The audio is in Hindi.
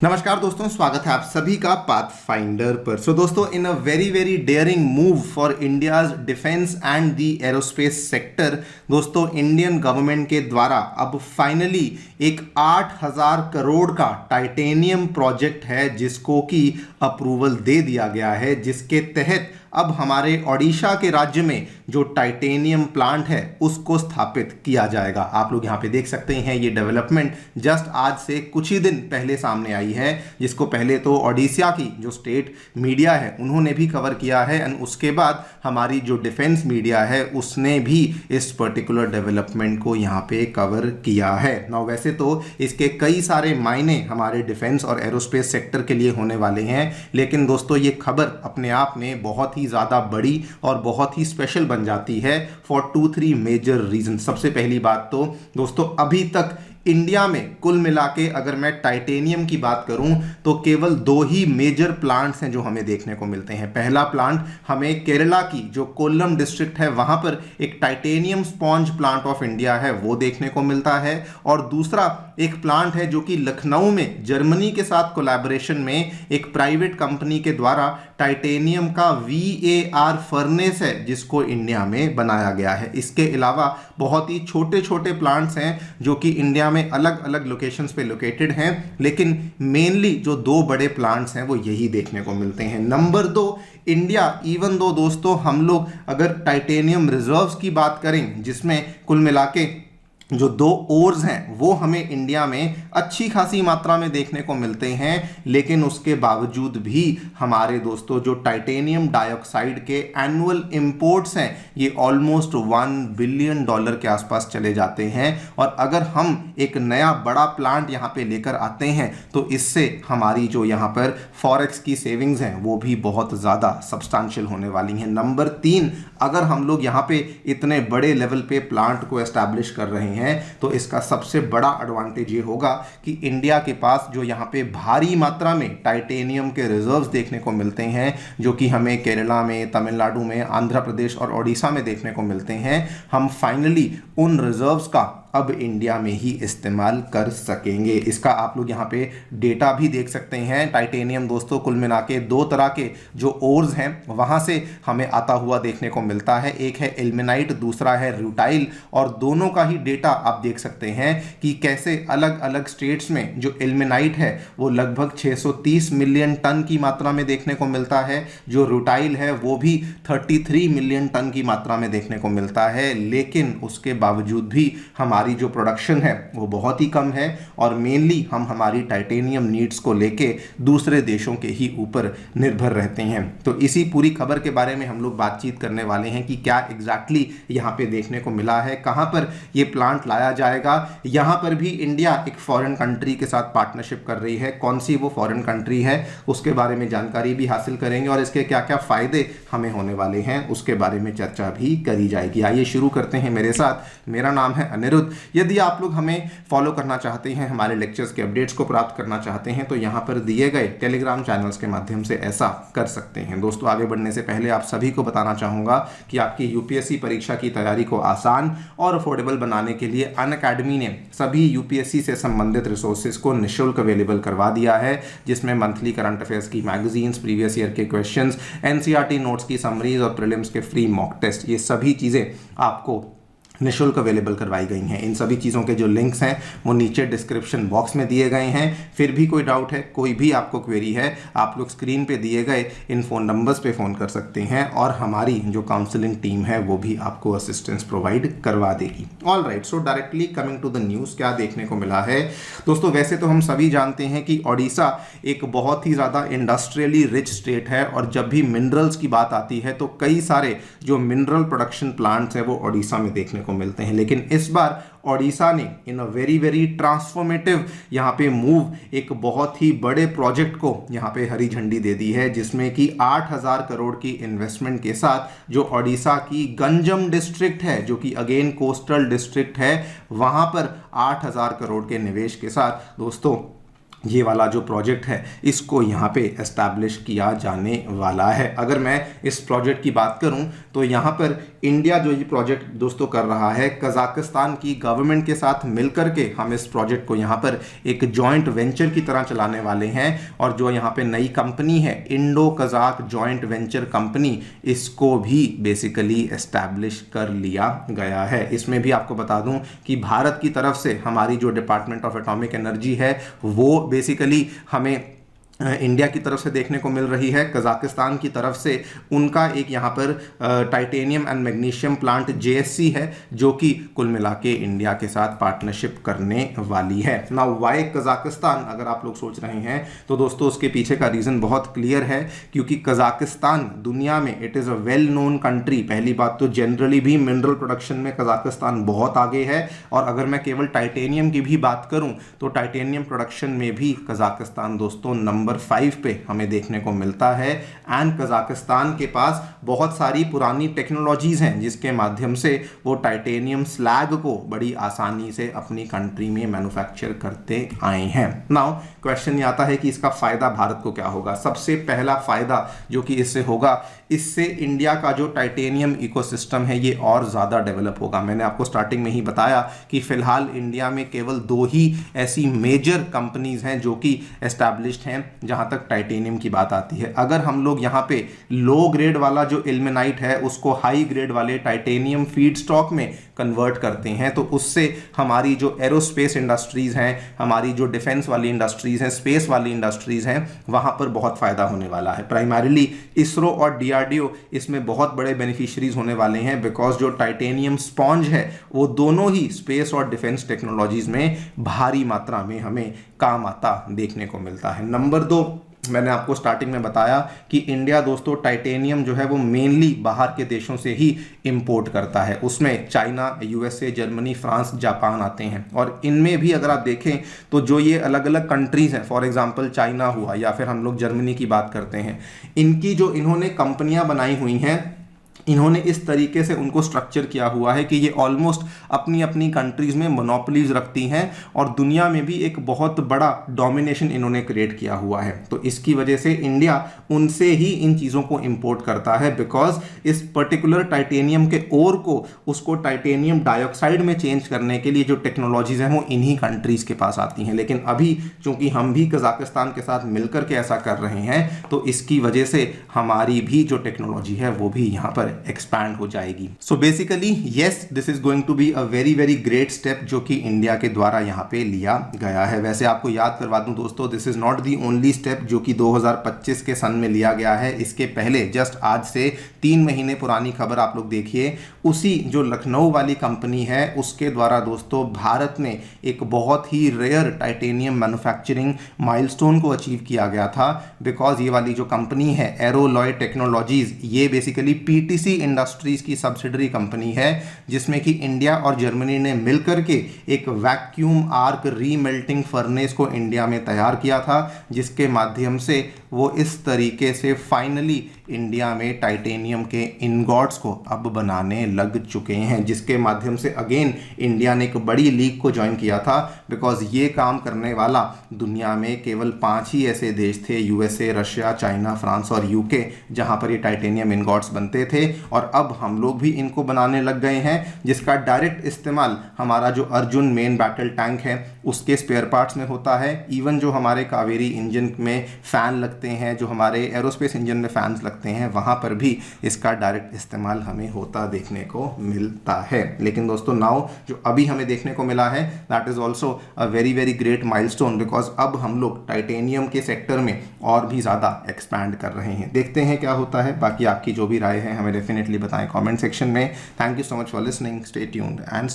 नमस्कार दोस्तों, स्वागत है आप सभी का पाथफाइंडर पर। सो दोस्तों, in a very very daring move for India's defence and the aerospace sector, दोस्तों इंडियन गवर्नमेंट के द्वारा अब फाइनली एक 8,000 करोड़ का टाइटेनियम प्रोजेक्ट है जिसको कि अप्रूवल दे दिया गया है, जिसके तहत अब हमारे ओडिशा के राज्य में जो टाइटेनियम प्लांट है उसको स्थापित किया जाएगा। आप लोग यहाँ पे देख सकते हैं ये डेवलपमेंट जस्ट आज से कुछ ही दिन पहले सामने आई है, जिसको पहले तो ओडिशा की जो स्टेट मीडिया है उन्होंने भी कवर किया है एंड उसके बाद हमारी जो डिफेंस मीडिया है उसने भी इस पर्टिकुलर डेवलपमेंट को यहाँ पे कवर किया है। ना वैसे तो इसके कई सारे मायने हमारे डिफेंस और एरोस्पेस सेक्टर के लिए होने वाले हैं, लेकिन दोस्तों ये खबर अपने आप में बहुत ही ज़्यादा बड़ी और बहुत ही स्पेशल बन जाती है फॉर 2-3 मेजर रीजन। सबसे पहली बात तो दोस्तों, अभी तक इंडिया में कुल मिला के अगर मैं टाइटेनियम की बात करूं तो केवल 2 ही मेजर प्लांट्स हैं जो हमें देखने को मिलते हैं। पहला प्लांट हमें केरला की जो कोल्लम डिस्ट्रिक्ट है वहां पर एक titanium sponge plant of India है वो देखने को मिलता है, और दूसरा एक प्लांट है जो कि लखनऊ में जर्मनी के साथ कोलैबोरेशन में एक प्राइवेट कंपनी के द्वारा टाइटेनियम का VAR फर्नेस है जिसको इंडिया में बनाया गया है। इसके अलावा बहुत ही छोटे छोटे प्लांट्स हैं जो कि इंडिया में अलग अलग लोकेशंस पे लोकेटेड हैं, लेकिन मेनली जो 2 बड़े प्लांट्स हैं वो यही देखने को मिलते हैं। नंबर 2, इंडिया इवन दो दोस्तों हम लोग अगर टाइटेनियम रिजर्व्स की बात करें जिसमें कुल मिला के जो 2 ओर्स हैं वो हमें इंडिया में अच्छी खासी मात्रा में देखने को मिलते हैं, लेकिन उसके बावजूद भी हमारे दोस्तों जो टाइटेनियम डाइऑक्साइड के एनुअल इंपोर्ट्स हैं ये ऑलमोस्ट $1 बिलियन के आसपास चले जाते हैं। और अगर हम एक नया बड़ा प्लांट यहाँ पे लेकर आते हैं तो इससे हमारी जो यहाँ पर फॉरेक्स की सेविंग्स हैं वो भी बहुत ज़्यादा सब्सटैंशियल होने वाली हैं। नंबर 3, अगर हम लोग यहाँ पे इतने बड़े लेवल पे प्लांट को एस्टैब्लिश कर रहे हैं तो इसका सबसे बड़ा एडवांटेज ये होगा कि इंडिया के पास जो यहाँ पे भारी मात्रा में टाइटेनियम के रिजर्व्स देखने को मिलते हैं जो कि हमें केरला में, तमिलनाडु में, आंध्र प्रदेश और ओडिशा में देखने को मिलते हैं, हम फाइनली उन रिजर्व्स का अब इंडिया में ही इस्तेमाल कर सकेंगे। इसका आप लोग यहाँ पे डेटा भी देख सकते हैं। टाइटेनियम दोस्तों कुल मिला के 2 तरह के जो ओर्स हैं वहाँ से हमें आता हुआ देखने को मिलता है, एक है इल्मेनाइट, दूसरा है रूटाइल, और दोनों का ही डेटा आप देख सकते हैं कि कैसे अलग अलग स्टेट्स में जो इल्मेनाइट है वो लगभग 630 मिलियन टन की मात्रा में देखने को मिलता है, जो रूटाइल है वो भी 33 मिलियन टन की मात्रा में देखने को मिलता है, लेकिन उसके बावजूद भी हमारी जो प्रोडक्शन है वो बहुत ही कम है और मेनली हम हमारी टाइटेनियम नीड्स को लेके दूसरे देशों के ही ऊपर निर्भर रहते हैं। तो इसी पूरी खबर के बारे में हम लोग बातचीत करने वाले हैं कि क्या एग्जैक्टली यहाँ पे देखने को मिला है, कहाँ पर ये प्लांट लाया जाएगा। यहाँ पर भी इंडिया एक फॉरेन कंट्री के साथ पार्टनरशिप कर रही है, कौन सी वो फॉरेन कंट्री है उसके बारे में जानकारी भी हासिल करेंगे और इसके क्या क्या फायदे हमें होने वाले हैं उसके बारे में चर्चा भी करी जाएगी। आइए शुरू करते हैं मेरे साथ। मेरा नाम है अनिरुद्ध। यदि आप लोग हमें फॉलो करना चाहते हैं, हमारे लेक्चर्स के अपडेट्स को प्राप्त करना चाहते हैं तो यहाँ पर दिए गए टेलीग्राम चैनल्स के माध्यम से ऐसा कर सकते हैं। दोस्तों आगे बढ़ने से पहले आप सभी को बताना चाहूँगा कि आपकी यूपीएससी परीक्षा की तैयारी को आसान और अफोर्डेबल बनाने के लिए अनअकैडमी ने सभी यूपीएससी से संबंधित रिसोर्सेज को निःशुल्क अवेलेबल करवा दिया है, जिसमें मंथली करंट अफेयर्स की मैगजीन्स, प्रीवियस ईयर के क्वेश्चंस, एनसीईआरटी नोट्स की समरीज और प्रीलिम्स के फ्री मॉक टेस्ट, ये सभी चीज़ें आपको निःशुल्क अवेलेबल करवाई गई हैं। इन सभी चीज़ों के जो लिंक्स हैं वो नीचे डिस्क्रिप्शन बॉक्स में दिए गए हैं। फिर भी कोई डाउट है, कोई भी आपको क्वेरी है, आप लोग स्क्रीन पे दिए गए इन फ़ोन नंबर्स पे फ़ोन कर सकते हैं और हमारी जो काउंसलिंग टीम है वो भी आपको असिस्टेंस प्रोवाइड करवा देगी। All right, so directly coming to the news, क्या देखने को मिला है दोस्तों। वैसे तो हम सभी जानते हैं कि ओडिशा एक बहुत ही ज़्यादा इंडस्ट्रियली रिच स्टेट है और जब भी मिनरल्स की बात आती है तो कई सारे जो मिनरल प्रोडक्शन प्लांट्स हैं वो ओडिशा में देखने को मिलते हैं, लेकिन इस बार ओडिशा ने इन अ वेरी वेरी ट्रांसफॉर्मेटिव यहाँ पे मूव एक बहुत ही बड़े प्रोजेक्ट को यहाँ पे हरी झंडी दे दी है, जिसमें कि 8,000 करोड़ की इन्वेस्टमेंट के साथ जो ओडिशा की गंजम डिस्ट्रिक्ट है जो कि अगेन कोस्टल डिस्ट्रिक्ट है, वहाँ पर 8,000 करोड़ के निवेश के साथ दोस्तों ये वाला जो प्रोजेक्ट है इसको यहाँ पे एस्टैब्लिश किया जाने वाला है। अगर मैं इस प्रोजेक्ट की बात करूँ तो यहाँ पर इंडिया जो ये प्रोजेक्ट दोस्तों कर रहा है, कजाकिस्तान की गवर्नमेंट के साथ मिलकर के हम इस प्रोजेक्ट को यहाँ पर एक जॉइंट वेंचर की तरह चलाने वाले हैं। और जो यहाँ पे नई कंपनी है Indo Kazakh joint venture company, इसको भी बेसिकली एस्टैब्लिश कर लिया गया है। इसमें भी आपको बता दूं कि भारत की तरफ से हमारी जो डिपार्टमेंट ऑफ एटॉमिक एनर्जी है वो बेसिकली हमें इंडिया की तरफ से देखने को मिल रही है। कजाकिस्तान की तरफ से उनका एक यहाँ पर titanium and magnesium plant JSC है जो कि कुल मिला के इंडिया के साथ पार्टनरशिप करने वाली है। नाउ वाई कजाकिस्तान, अगर आप लोग सोच रहे हैं तो दोस्तों उसके पीछे का रीज़न बहुत क्लियर है, क्योंकि कजाकिस्तान दुनिया में it is a well known country. पहली बात तो जनरली भी मिनरल प्रोडक्शन में कजाकिस्तान बहुत आगे है, और अगर मैं केवल टाइटेनियम की भी बात करूँ तो टाइटेनियम प्रोडक्शन में भी कजाकिस्तान दोस्तों नंबर 5 पे हमें देखने को मिलता है। एंड कजाकिस्तान के पास बहुत सारी पुरानी टेक्नोलॉजीज हैं जिसके माध्यम से वो टाइटेनियम स्लैग को बड़ी आसानी से अपनी कंट्री में मैन्युफैक्चर करते आए हैं। नाउ क्वेश्चन ये आता है कि इसका फायदा भारत को क्या होगा। सबसे पहला फायदा जो कि इससे होगा, इससे इंडिया का जो टाइटेनियम इकोसिस्टम है ये और ज़्यादा डेवलप होगा। मैंने आपको स्टार्टिंग में ही बताया कि फिलहाल इंडिया में केवल 2 ही ऐसी मेजर कंपनीज हैं जो कि एस्टैब्लिश्ड हैं जहां तक टाइटेनियम की बात आती है। अगर हम लोग यहाँ पे लो ग्रेड वाला जो इल्मेनाइट है उसको हाई ग्रेड वाले टाइटेनियम फीड स्टॉक में कन्वर्ट करते हैं तो उससे हमारी जो एरोस्पेस इंडस्ट्रीज हैं, हमारी जो डिफेंस वाली इंडस्ट्रीज हैं, स्पेस वाली इंडस्ट्रीज हैं, वहां पर बहुत फायदा होने वाला है। प्राइमरीली इसरो और DRDO इसमें बहुत बड़े बेनिफिशियरीज होने वाले हैं, बिकॉज जो टाइटेनियम स्पॉन्ज है वो दोनों ही स्पेस और डिफेंस टेक्नोलॉजीज में भारी मात्रा में हमें काम आता देखने को मिलता है। नंबर 2, मैंने आपको स्टार्टिंग में बताया कि इंडिया दोस्तों टाइटेनियम जो है वो मेनली बाहर के देशों से ही इंपोर्ट करता है। उसमें China, USA, Germany, France, Japan आते हैं। और इनमें भी अगर आप देखें तो जो ये अलग अलग कंट्रीज़ हैं, फॉर एग्जांपल चाइना हुआ या फिर हम लोग जर्मनी की बात करते हैं, इनकी जो इन्होंने कंपनियां बनाई हुई हैं, इन्होंने इस तरीके से उनको स्ट्रक्चर किया हुआ है कि ये ऑलमोस्ट अपनी अपनी कंट्रीज में मोनोपोलीज रखती हैं और दुनिया में भी एक बहुत बड़ा डोमिनेशन इन्होंने क्रिएट किया हुआ है। तो इसकी वजह से इंडिया उनसे ही इन चीज़ों को इंपोर्ट करता है, बिकॉज इस पर्टिकुलर टाइटेनियम के ओर को उसको टाइटेनियम डाइऑक्साइड में चेंज करने के लिए जो टेक्नोलॉजीज हैं वो इन्हीं कंट्रीज के पास आती हैं। लेकिन अभी चूंकि हम भी कजाकिस्तान के साथ मिलकर के ऐसा कर रहे हैं तो इसकी वजह से हमारी भी जो टेक्नोलॉजी है वो भी यहाँ पर एक्सपैंड हो जाएगी। So basically yes, this is going to be a very very great step जो कि इंडिया के द्वारा यहाँ पे लिया गया है। वैसे आपको याद करवा दूं दोस्तों, this is not the only step जो कि 2025 के सन में लिया गया है। इसके पहले जस्ट आज से 3 महीने पुरानी खबर आप लोग देखिए, उसी जो लखनऊ वाली कंपनी है उसके द्वारा दोस्तों भारत ने एक बहुत ही रेयर टाइटेनियम मैन्युफैक्चरिंग माइलस्टोन को अचीव किया गया था। बिकॉज ये वाली जो कंपनी है एरोलॉय टेक्नोलॉजीज, ये बेसिकली PTC इंडस्ट्रीज की सब्सिडरी कंपनी है जिसमें कि इंडिया और जर्मनी ने मिलकर के एक वैक्यूम आर्क रीमेल्टिंग फर्नेस को इंडिया में तैयार किया था, जिसके माध्यम से वो इस तरीके से फाइनली इंडिया में टाइटेनियम के इनगॉट्स को अब बनाने लग चुके हैं, जिसके माध्यम से अगेन इंडिया ने एक बड़ी लीग को ज्वाइन किया था। बिकॉज ये काम करने वाला दुनिया में केवल 5 ही ऐसे देश थे, USA, रशिया, चाइना, फ्रांस और UK, जहां पर ये टाइटेनियम इनगॉट्स बनते थे। और अब हम लोग भी इनको बनाने लग गए हैं, जिसका डायरेक्ट इस्तेमाल हमारा जो अर्जुन मेन बैटल टैंक है उसके स्पेयर पार्ट्स में होता है। इवन जो हमारे कावेरी इंजन में फ़ैन लगते हैं, जो हमारे एरोस्पेस इंजन में फैंस लगते हैं, वहाँ पर भी इसका डायरेक्ट इस्तेमाल हमें होता देखने को मिलता है। लेकिन दोस्तों नाउ जो अभी हमें देखने को मिला है that is also a very very great milestone, because अब हम लोग टाइटेनियम के सेक्टर में और भी ज़्यादा एक्सपैंड कर रहे हैं। देखते हैं क्या होता है। बाकी आपकी जो भी राय है हमें डेफिनेटली बताएं कमेंट सेक्शन में। Thank you so much for listening, stay tuned and